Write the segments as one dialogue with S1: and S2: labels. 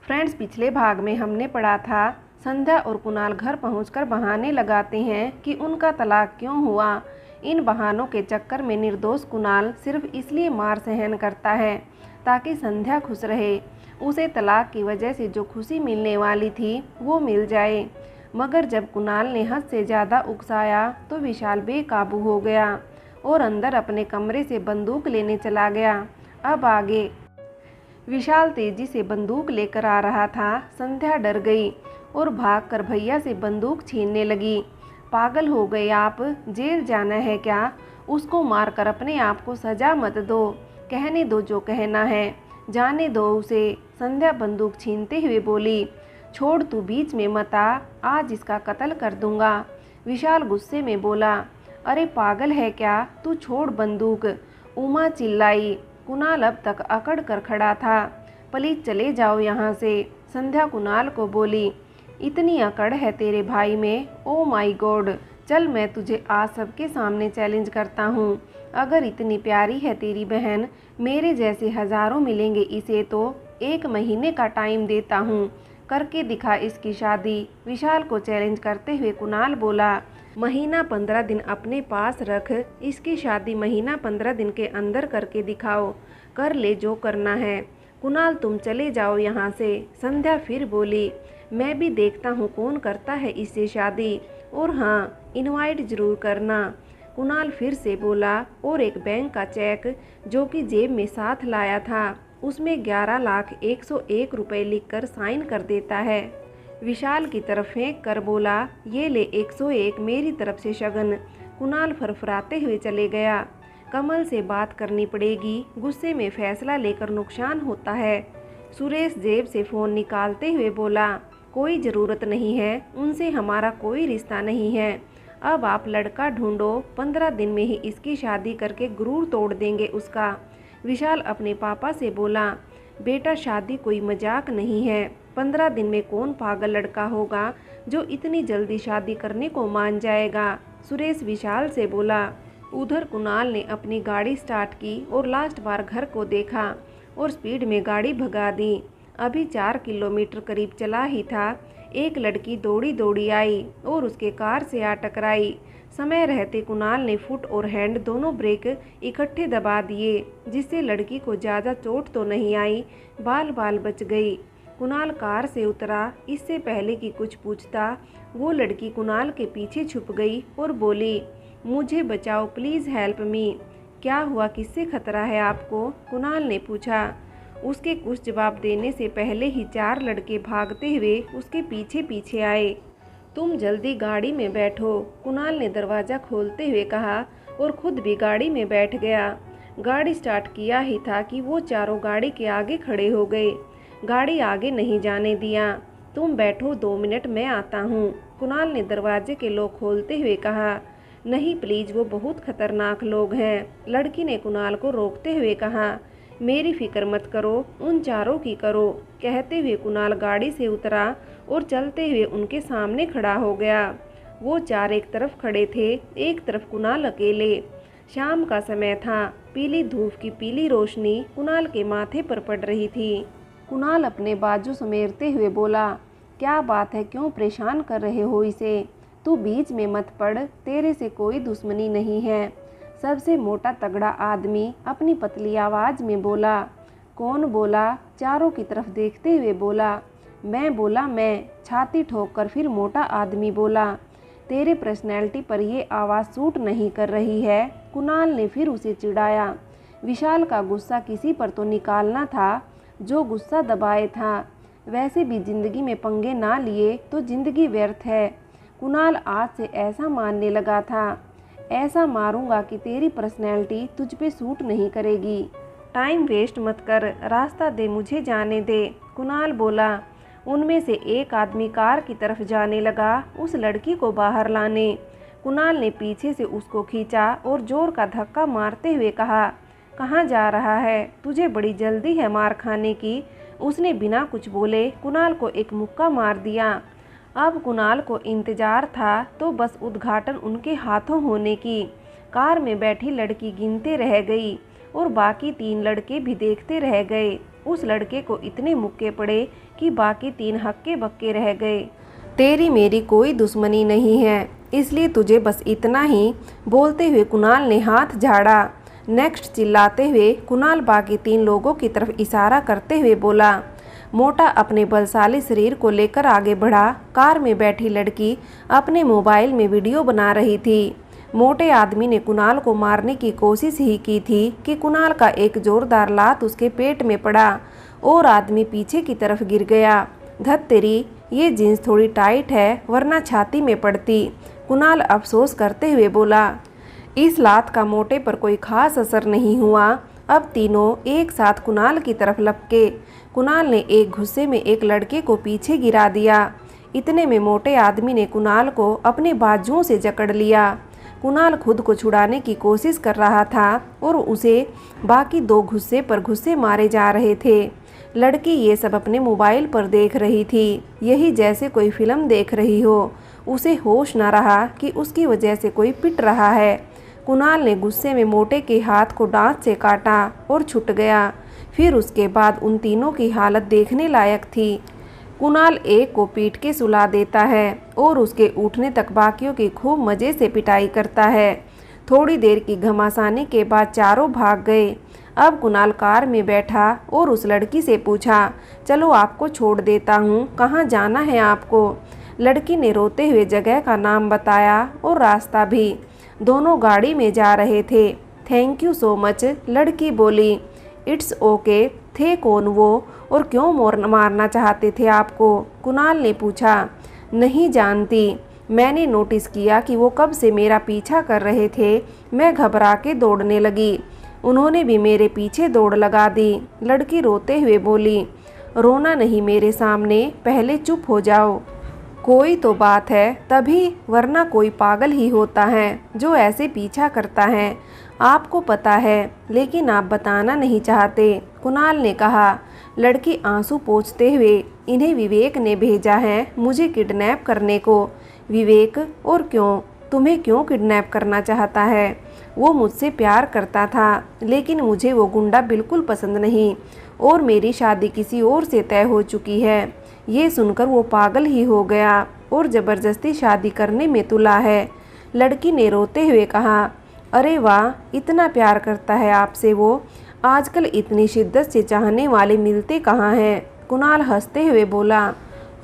S1: Friends, पिछले भाग में हमने पढ़ा था संध्या और कुणाल घर पहुंचकर बहाने लगाते हैं कि उनका तलाक क्यों हुआ। इन बहानों के चक्कर में निर्दोष कुणाल सिर्फ इसलिए मार सहन करता है ताकि संध्या खुश रहे, उसे तलाक की वजह से जो खुशी मिलने वाली थी वो मिल जाए। मगर जब कुणाल ने हद से ज़्यादा उकसाया तो विशाल बेकाबू हो गया और अंदर अपने कमरे से बंदूक लेने चला गया। अब आगे। विशाल तेजी से बंदूक लेकर आ रहा था। संध्या डर गई और भागकर भैया से बंदूक छीनने लगी। पागल हो गए आप, जेल जाना है क्या? उसको मारकर अपने आप को सजा मत दो, कहने दो जो कहना है, जाने दो उसे। संध्या बंदूक छीनते हुए बोली, छोड़, तू बीच में मत आ, आज इसका कत्ल कर दूंगा। विशाल गुस्से में बोला, अरे पागल है क्या तू, छोड़ बंदूक। उमा चिल्लाई। कुणाल अब तक अकड़ कर खड़ा था। प्लीज चले जाओ यहाँ से। संध्या कुणाल को बोली, इतनी अकड़ है तेरे भाई में? ओ माय गॉड, चल मैं तुझे आज सबके सामने चैलेंज करता हूँ। अगर इतनी प्यारी है तेरी बहन, मेरे जैसे हजारों मिलेंगे इसे तो 1 महीने का टाइम देता हूँ, करके दिखा इसकी शादी। विशाल को चैलेंज करते हुए कुणाल बोला, महीना 15 दिन अपने पास रख, इसकी शादी महीना 15 दिन के अंदर करके दिखाओ, कर ले जो करना है। कुणाल तुम चले जाओ यहाँ से। संध्या फिर बोली, मैं भी देखता हूँ कौन करता है इससे शादी, और हाँ इनवाइट जरूर करना। कुणाल फिर से बोला और एक बैंक का चेक जो कि जेब में साथ लाया था उसमें 11,01,01 रुपये लिखकर साइन कर देता है। विशाल की तरफ फेंक कर बोला, ये ले 101 मेरी तरफ से शगन। कुणाल फरफराते हुए चले गया। कमल से बात करनी पड़ेगी, गुस्से में फैसला लेकर नुकसान होता है। सुरेश जेब से फ़ोन निकालते हुए बोला, कोई ज़रूरत नहीं है, उनसे हमारा कोई रिश्ता नहीं है। अब आप लड़का ढूंढो, 15 दिन में ही इसकी शादी करके गुरूर तोड़ देंगे उसका। विशाल अपने पापा से बोला, बेटा शादी कोई मजाक नहीं है, 15 दिन में कौन पागल लड़का होगा जो इतनी जल्दी शादी करने को मान जाएगा। सुरेश विशाल से बोला। उधर कुणाल ने अपनी गाड़ी स्टार्ट की और लास्ट बार घर को देखा और स्पीड में गाड़ी भगा दी। अभी 4 किलोमीटर करीब चला ही था, एक लड़की दौड़ी दौड़ी आई और उसके कार से आ टकराई। समय रहते कुणाल ने फुट और हैंड दोनों ब्रेक इकट्ठे दबा दिए, जिससे लड़की को ज़्यादा चोट तो नहीं आई, बाल बाल बच गई। कुणाल कार से उतरा। इससे पहले कि कुछ पूछता वो लड़की कुणाल के पीछे छुप गई और बोली, मुझे बचाओ प्लीज़, हेल्प मी। क्या हुआ, किससे खतरा है आपको? कुणाल ने पूछा। उसके कुछ जवाब देने से पहले ही 4 लड़के भागते हुए उसके पीछे पीछे आए। तुम जल्दी गाड़ी में बैठो, कुणाल ने दरवाज़ा खोलते हुए कहा और खुद भी गाड़ी में बैठ गया। गाड़ी स्टार्ट किया ही था कि वो चारों गाड़ी के आगे खड़े हो गए। गाड़ी आगे नहीं जाने दिया। तुम बैठो, 2 मिनट मैं आता हूँ, कुणाल ने दरवाजे के लॉक खोलते हुए कहा। नहीं प्लीज़, वो बहुत खतरनाक लोग हैं, लड़की ने कुणाल को रोकते हुए कहा। मेरी फिक्र मत करो, उन चारों की करो। कहते हुए कुणाल गाड़ी से उतरा और चलते हुए उनके सामने खड़ा हो गया। वो 4 एक तरफ खड़े थे, एक तरफ कुणाल अकेले। शाम का समय था। पीली धूप की पीली रोशनी कुणाल के माथे पर पड़ रही थी। कुणाल अपने बाजू समेटते हुए बोला, क्या बात है, क्यों परेशान कर रहे हो इसे? तू बीच में मत पड़, तेरे से कोई दुश्मनी नहीं है, सबसे मोटा तगड़ा आदमी अपनी पतली आवाज़ में बोला। कौन बोला? चारों की तरफ देखते हुए बोला। मैं बोला, मैं। छाती ठोककर फिर मोटा आदमी बोला, तेरे पर्सनैलिटी पर ये आवाज़ सूट नहीं कर रही है। कुणाल ने फिर उसे चिढ़ाया। विशाल का गुस्सा किसी पर तो निकालना था, जो गुस्सा दबाए था। वैसे भी जिंदगी में पंगे ना लिए तो जिंदगी व्यर्थ है। कुणाल आज से ऐसा मानने लगा था, ऐसा मारूंगा कि तेरी पर्सनैलिटी तुझ पे सूट नहीं करेगी। टाइम वेस्ट मत कर, रास्ता दे, मुझे जाने दे, कुणाल बोला। उनमें से एक आदमी कार की तरफ जाने लगा उस लड़की को बाहर लाने। कुणाल ने पीछे से उसको खींचा और जोर का धक्का मारते हुए कहा, कहाँ जा रहा है? तुझे बड़ी जल्दी है मार खाने की। उसने बिना कुछ बोले कुणाल को एक मुक्का मार दिया। अब कुणाल को इंतजार था तो बस उद्घाटन उनके हाथों होने की। कार में बैठी लड़की गिनते रह गई और बाकी 3 लड़के भी देखते रह गए। उस लड़के को इतने मुक्के पड़े कि बाकी 3 हक्के बक्के रह गए। तेरी मेरी कोई दुश्मनी नहीं है, इसलिए तुझे बस इतना ही। बोलते हुए कुणाल ने हाथ झाड़ा। नेक्स्ट चिल्लाते हुए कुणाल बाकी 3 लोगों की तरफ इशारा करते हुए बोला। मोटा अपने बलशाली शरीर को लेकर आगे बढ़ा। कार में बैठी लड़की अपने मोबाइल में वीडियो बना रही थी। मोटे आदमी ने कुणाल को मारने की कोशिश ही की थी कि कुणाल का एक जोरदार लात उसके पेट में पड़ा और आदमी पीछे की तरफ गिर गया। धत तेरी, ये जीन्स थोड़ी टाइट है वरना छाती में पड़ती, कुणाल अफसोस करते हुए बोला। इस लात का मोटे पर कोई खास असर नहीं हुआ। अब तीनों एक साथ कुणाल की तरफ लपके। कुणाल ने एक गुस्से में एक लड़के को पीछे गिरा दिया। इतने में मोटे आदमी ने कुणाल को अपने बाजुओं से जकड़ लिया। कुणाल खुद को छुड़ाने की कोशिश कर रहा था और उसे बाकी 2 गुस्से पर गुस्से मारे जा रहे थे। लड़की ये सब अपने मोबाइल पर देख रही थी, यही जैसे कोई फिल्म देख रही हो। उसे होश न रहा कि उसकी वजह से कोई पिट रहा है। कुणाल ने गुस्से में मोटे के हाथ को दांत से काटा और छूट गया। फिर उसके बाद उन तीनों की हालत देखने लायक थी। कुणाल एक को पीट के सुला देता है और उसके उठने तक बाकियों की खूब मज़े से पिटाई करता है। थोड़ी देर की घमासानी के बाद चारों भाग गए। अब कुणाल कार में बैठा और उस लड़की से पूछा, चलो आपको छोड़ देता हूँ, कहाँ जाना है आपको? लड़की ने रोते हुए जगह का नाम बताया और रास्ता भी। दोनों गाड़ी में जा रहे थे। थैंक यू सो मच, लड़की बोली। It's okay. थे कौन वो और क्यों मारना चाहते थे आपको? कुणाल ने पूछा। नहीं जानती, मैंने नोटिस किया कि वो कब से मेरा पीछा कर रहे थे। मैं घबरा के दौड़ने लगी, उन्होंने भी मेरे पीछे दौड़ लगा दी, लड़की रोते हुए बोली। रोना नहीं मेरे सामने, पहले चुप हो जाओ। कोई तो बात है तभी, वरना कोई पागल ही होता है जो ऐसे पीछा करता है। आपको पता है लेकिन आप बताना नहीं चाहते, कुणाल ने कहा। लड़की आंसू पोंछते हुए, इन्हें विवेक ने भेजा है मुझे किडनैप करने को। विवेक? और क्यों? तुम्हें क्यों किडनैप करना चाहता है? वो मुझसे प्यार करता था, लेकिन मुझे वो गुंडा बिल्कुल पसंद नहीं और मेरी शादी किसी और से तय हो चुकी है। ये सुनकर वो पागल ही हो गया और ज़बरदस्ती शादी करने में तुला है। लड़की ने रोते हुए कहा। अरे वाह, इतना प्यार करता है आपसे वो? आजकल इतनी शिद्दत से चाहने वाले मिलते कहाँ हैं? कुणाल हंसते हुए बोला।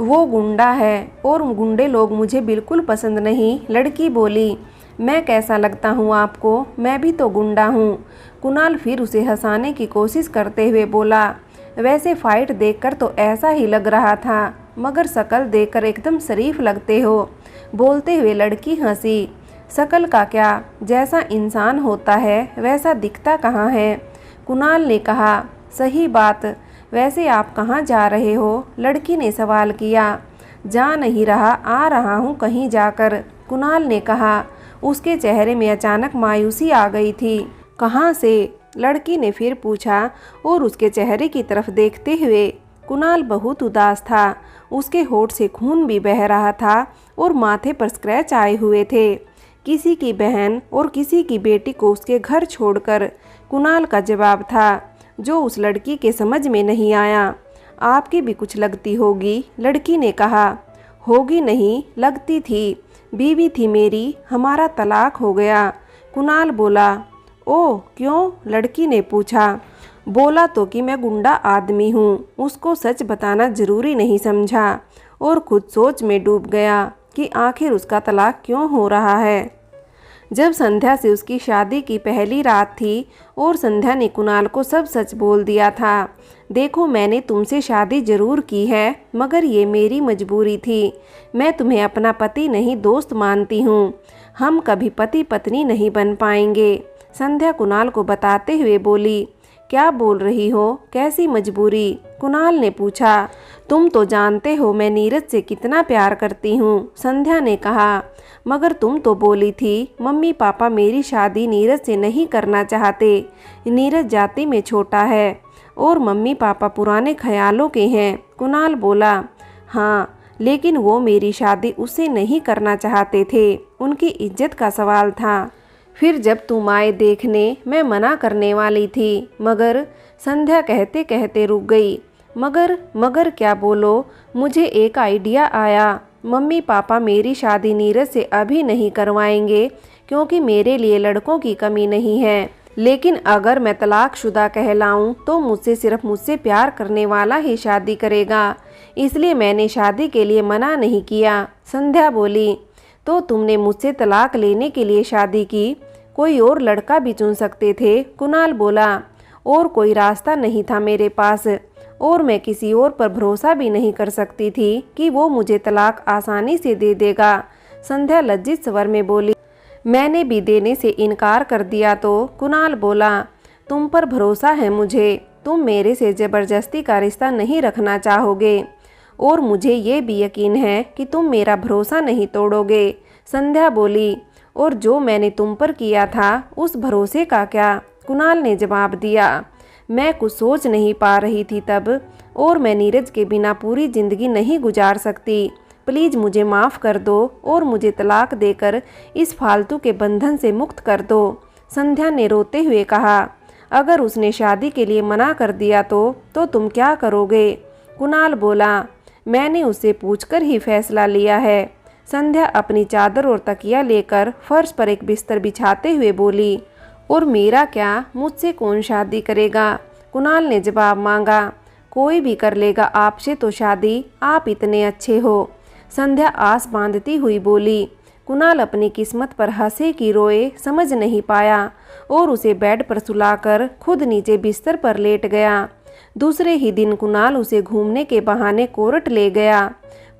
S1: वो गुंडा है और गुंडे लोग मुझे बिल्कुल पसंद नहीं, लड़की बोली। मैं कैसा लगता हूँ आपको? मैं भी तो गुंडा हूँ। कुणाल फिर उसे हंसाने की कोशिश करते हुए बोला। वैसे फाइट देखकर तो ऐसा ही लग रहा था, मगर शक्ल देखकर एकदम शरीफ लगते हो। बोलते हुए लड़की हंसी। शक्ल का क्या, जैसा इंसान होता है वैसा दिखता कहाँ है? कुणाल ने कहा। सही बात। वैसे आप कहाँ जा रहे हो? लड़की ने सवाल किया। जा नहीं रहा, आ रहा हूँ कहीं जाकर, कुणाल ने कहा। उसके चेहरे में अचानक मायूसी आ गई थी। कहाँ से? लड़की ने फिर पूछा और उसके चेहरे की तरफ देखते हुए। कुणाल बहुत उदास था, उसके होठ से खून भी बह रहा था और माथे पर स्क्रैच आए हुए थे। किसी की बहन और किसी की बेटी को उसके घर छोड़कर, कुणाल का जवाब था जो उस लड़की के समझ में नहीं आया। आपकी भी कुछ लगती होगी, लड़की ने कहा। होगी नहीं, लगती थी। बीवी थी मेरी, हमारा तलाक हो गया, कुणाल बोला। ओह क्यों? लड़की ने पूछा। बोला तो कि मैं गुंडा आदमी हूँ। उसको सच बताना जरूरी नहीं समझा और खुद सोच में डूब गया कि आखिर उसका तलाक क्यों हो रहा है। जब संध्या से उसकी शादी की पहली रात थी और संध्या ने कुणाल को सब सच बोल दिया था। देखो, मैंने तुमसे शादी जरूर की है, मगर ये मेरी मजबूरी थी। मैं तुम्हें अपना पति नहीं दोस्त मानती हूँ। हम कभी पति पत्नी नहीं बन पाएंगे, संध्या कुणाल को बताते हुए बोली। क्या बोल रही हो? कैसी मजबूरी? कुणाल ने पूछा। तुम तो जानते हो मैं नीरज से कितना प्यार करती हूँ, संध्या ने कहा। मगर तुम तो बोली थी मम्मी पापा मेरी शादी नीरज से नहीं करना चाहते। नीरज जाति में छोटा है और मम्मी पापा पुराने ख्यालों के हैं, कुणाल बोला। हाँ, लेकिन वो मेरी शादी उससे नहीं करना चाहते थे, उनकी इज्जत का सवाल था। फिर जब तुम आए देखने मैं मना करने वाली थी, मगर संध्या कहते कहते रुक गई। मगर क्या बोलो, मुझे एक आइडिया आया। मम्मी पापा मेरी शादी नीरज से अभी नहीं करवाएंगे क्योंकि मेरे लिए लड़कों की कमी नहीं है, लेकिन अगर मैं तलाकशुदा कहलाऊं तो मुझसे सिर्फ मुझसे प्यार करने वाला ही शादी करेगा, इसलिए मैंने शादी के लिए मना नहीं किया। संध्या बोली, तो तुमने मुझसे तलाक लेने के लिए शादी की? कोई और लड़का भी चुन सकते थे। कुणाल बोला, और कोई रास्ता नहीं था मेरे पास, और मैं किसी और पर भरोसा भी नहीं कर सकती थी कि वो मुझे तलाक आसानी से दे देगा। संध्या लज्जित स्वर में बोली, मैंने भी देने से इनकार कर दिया तो? कुणाल बोला, तुम पर भरोसा है मुझे, तुम मेरे से ज़बरदस्ती का रिश्ता नहीं रखना चाहोगे, और मुझे ये भी यकीन है कि तुम मेरा भरोसा नहीं तोड़ोगे। संध्या बोली, और जो मैंने तुम पर किया था उस भरोसे का क्या? कुणाल ने जवाब दिया, मैं कुछ सोच नहीं पा रही थी तब, और मैं नीरज के बिना पूरी ज़िंदगी नहीं गुजार सकती। प्लीज़ मुझे माफ़ कर दो और मुझे तलाक देकर इस फालतू के बंधन से मुक्त कर दो। संध्या ने रोते हुए कहा, अगर उसने शादी के लिए मना कर दिया तो तुम क्या करोगे? कुणाल बोला, मैंने उससे पूछकर ही फैसला लिया है। संध्या अपनी चादर और तकिया लेकर फर्श पर एक बिस्तर बिछाते हुए बोली, और मेरा क्या, मुझसे कौन शादी करेगा? कुणाल ने जवाब मांगा, कोई भी कर लेगा आपसे तो शादी, आप इतने अच्छे हो। संध्या आस बांधती हुई बोली। कुणाल अपनी किस्मत पर हंसे कि रोए समझ नहीं पाया और उसे बेड पर सुलाकर खुद नीचे बिस्तर पर लेट गया। दूसरे ही दिन कुणाल उसे घूमने के बहाने कोर्ट ले गया।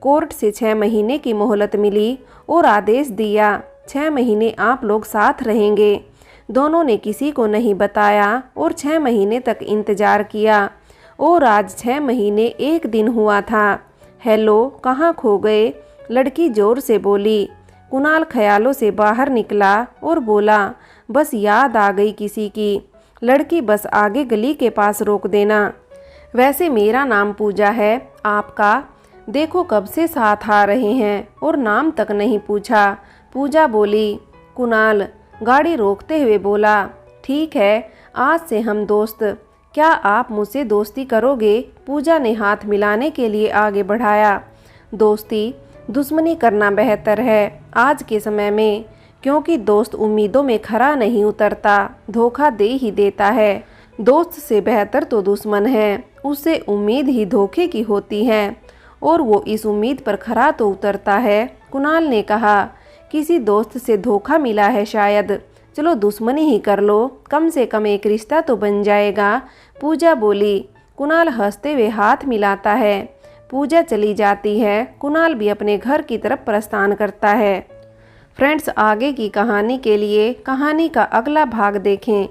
S1: कोर्ट से 6 महीने की मोहलत मिली और आदेश दिया, 6 महीने आप लोग साथ रहेंगे। दोनों ने किसी को नहीं बताया और 6 महीने तक इंतजार किया, और आज 6 महीने 1 दिन हुआ था। हेलो, कहाँ खो गए? लड़की जोर से बोली। कुणाल ख्यालों से बाहर निकला और बोला, बस याद आ गई किसी की। लड़की, बस आगे गली के पास रोक देना। वैसे मेरा नाम पूजा है, आपका? देखो कब से साथ आ रहे हैं और नाम तक नहीं पूछा। पूजा बोली। कुणाल गाड़ी रोकते हुए बोला, ठीक है, आज से हम दोस्त। क्या आप मुझसे दोस्ती करोगे? पूजा ने हाथ मिलाने के लिए आगे बढ़ाया। दोस्ती दुश्मनी करना बेहतर है आज के समय में, क्योंकि दोस्त उम्मीदों में खरा नहीं उतरता, धोखा दे ही देता है। दोस्त से बेहतर तो दुश्मन है, उससे उम्मीद ही धोखे की होती है, और वो इस उम्मीद पर खरा तो उतरता है। कुणाल ने कहा, किसी दोस्त से धोखा मिला है शायद, चलो दुश्मनी ही कर लो, कम से कम एक रिश्ता तो बन जाएगा। पूजा बोली। कुणाल हंसते हुए हाथ मिलाता है। पूजा चली जाती है। कुणाल भी अपने घर की तरफ प्रस्थान करता है। फ्रेंड्स, आगे की कहानी के लिए कहानी का अगला भाग देखें।